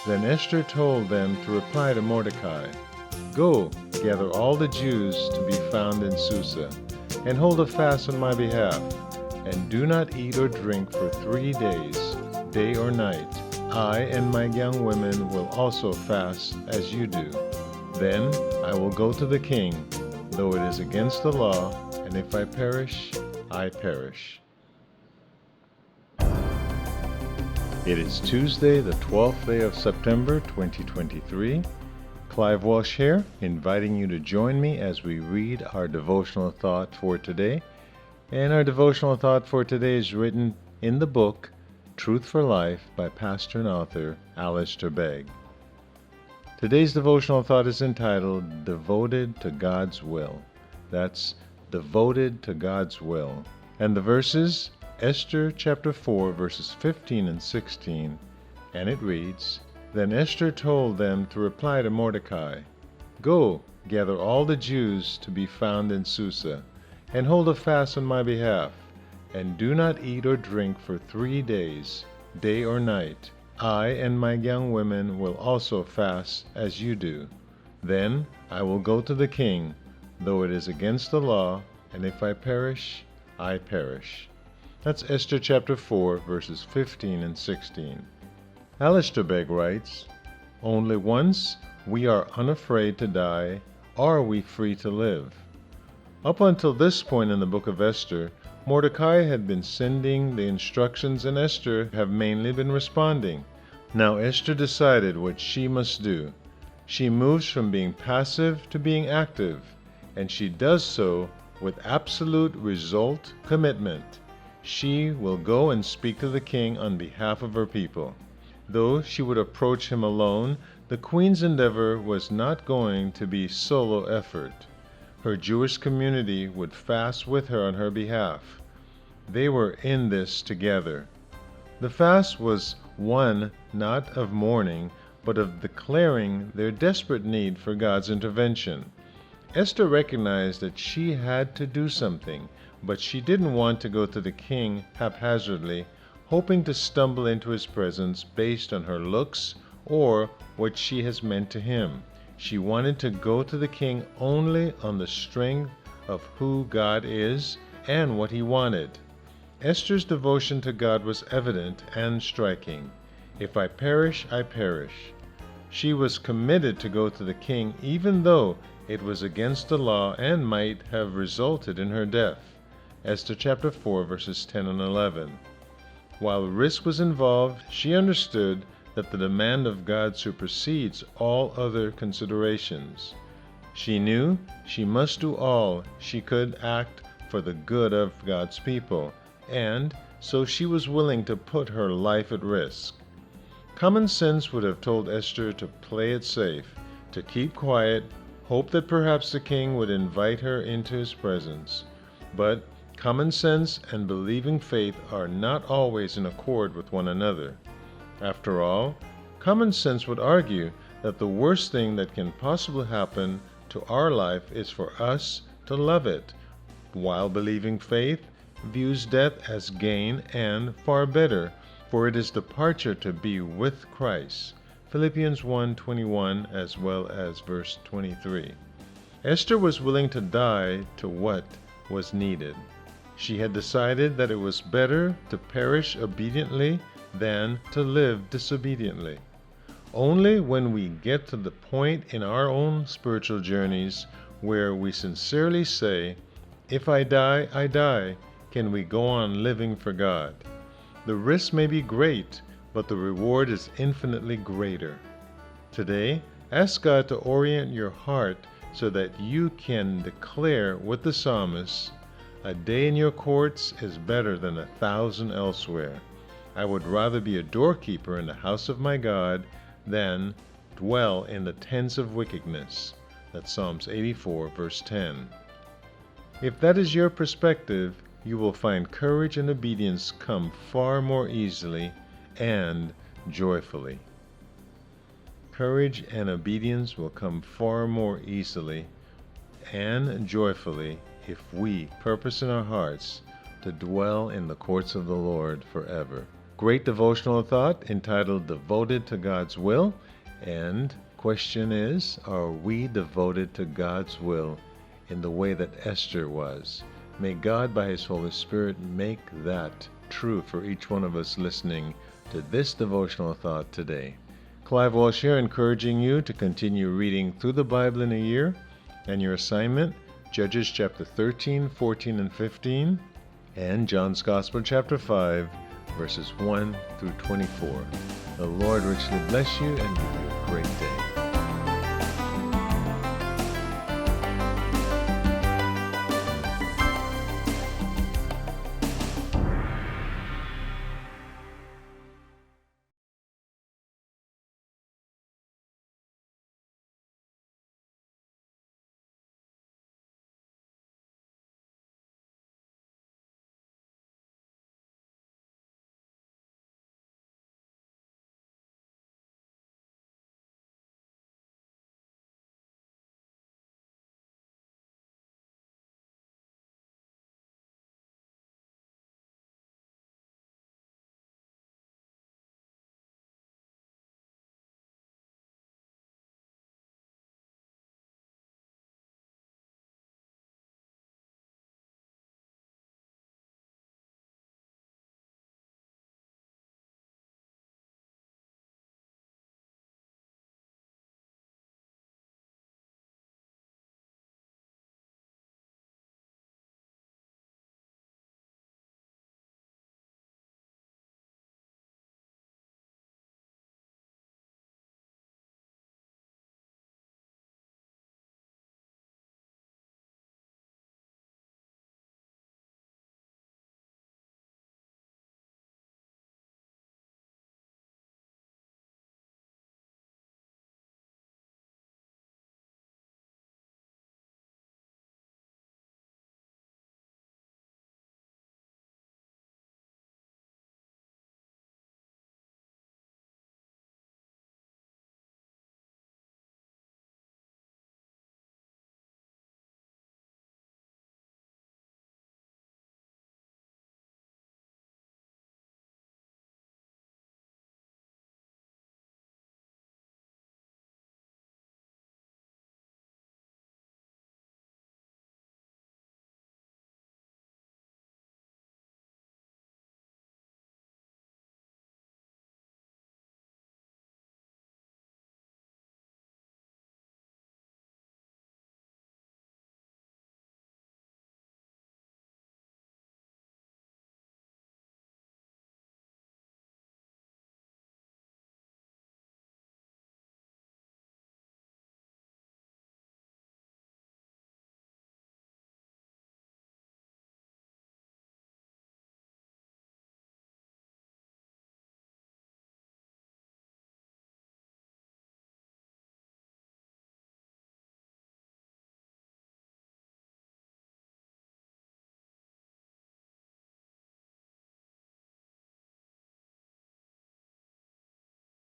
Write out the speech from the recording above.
Then Esther told them to reply to Mordecai, "Go, gather all the Jews to be found in Susa, and hold a fast on my behalf, and do not eat or drink for 3 days, day or night. I and my young women will also fast as you do. Then I will go to the king, though it is against the law, and if I perish, I perish." It is Tuesday, the 12th day of September, 2023. Clive Walsh here, inviting you to join me as we read our devotional thought for today. And our devotional thought for today is written in the book Truth for Life by pastor and author Alistair Begg. Today's devotional thought is entitled Devoted to God's Will. That's Devoted to God's Will. And the verses, Esther chapter 4, verses 15 and 16, and it reads, "Then Esther told them to reply to Mordecai, 'Go, gather all the Jews to be found in Susa, and hold a fast on my behalf, and do not eat or drink for 3 days, day or night. I and my young women will also fast as you do. Then I will go to the king, though it is against the law, and if I perish, I perish.'" That's Esther chapter 4, verses 15 and 16. Alistair Begg writes, "Only once we are unafraid to die are we free to live." Up until this point in the book of Esther, Mordecai had been sending the instructions and Esther have mainly been responding. Now Esther decided what she must do. She moves from being passive to being active, and she does so with absolute result commitment. She will go and speak to the king on behalf of her people. Though she would approach him alone, the queen's endeavor was not going to be solo effort. Her Jewish community would fast with her on her behalf. They were in this together. The fast was one not of mourning, but of declaring their desperate need for God's intervention. Esther recognized that she had to do something, but she didn't want to go to the king haphazardly, hoping to stumble into his presence based on her looks or what she has meant to him. She wanted to go to the king only on the strength of who God is and what he wanted. Esther's devotion to God was evident and striking. "If I perish, I perish." She was committed to go to the king even though it was against the law and might have resulted in her death. Esther chapter 4, verses 10 and 11. While risk was involved, she understood that the demand of God supersedes all other considerations. She knew she must do all she could act for the good of God's people, and so she was willing to put her life at risk. Common sense would have told Esther to play it safe, to keep quiet, hope that perhaps the king would invite her into his presence. But common sense and believing faith are not always in accord with one another. After all, common sense would argue that the worst thing that can possibly happen to our life is for us to love it, while believing faith views death as gain and far better, for it is departure to be with Christ. Philippians 1:21 as well as verse 23. Esther was willing to die to what was needed. She had decided that it was better to perish obediently than to live disobediently. Only when we get to the point in our own spiritual journeys where we sincerely say, "If I die, I die," can we go on living for God. The risk may be great, but the reward is infinitely greater. Today, ask God to orient your heart so that you can declare with the psalmist, "A day in your courts is better than 1,000 elsewhere. I would rather be a doorkeeper in the house of my God than dwell in the tents of wickedness." That's Psalms 84, verse 10. If that is your perspective, you will find courage and obedience come far more easily and joyfully. Courage and obedience will come far more easily and joyfully if we purpose in our hearts to dwell in the courts of the Lord forever. great devotional thought entitled Devoted to God's Will. And question is, are we devoted to God's will in the way that Esther was? May God, by His Holy Spirit, make that true for each one of us listening to this devotional thought today. Clive Walsh here, encouraging you to continue reading through the Bible in a year. And your assignment, Judges chapter 13, 14, and 15, and John's Gospel chapter 5, verses 1 through 24. The Lord richly bless you and give you a great day.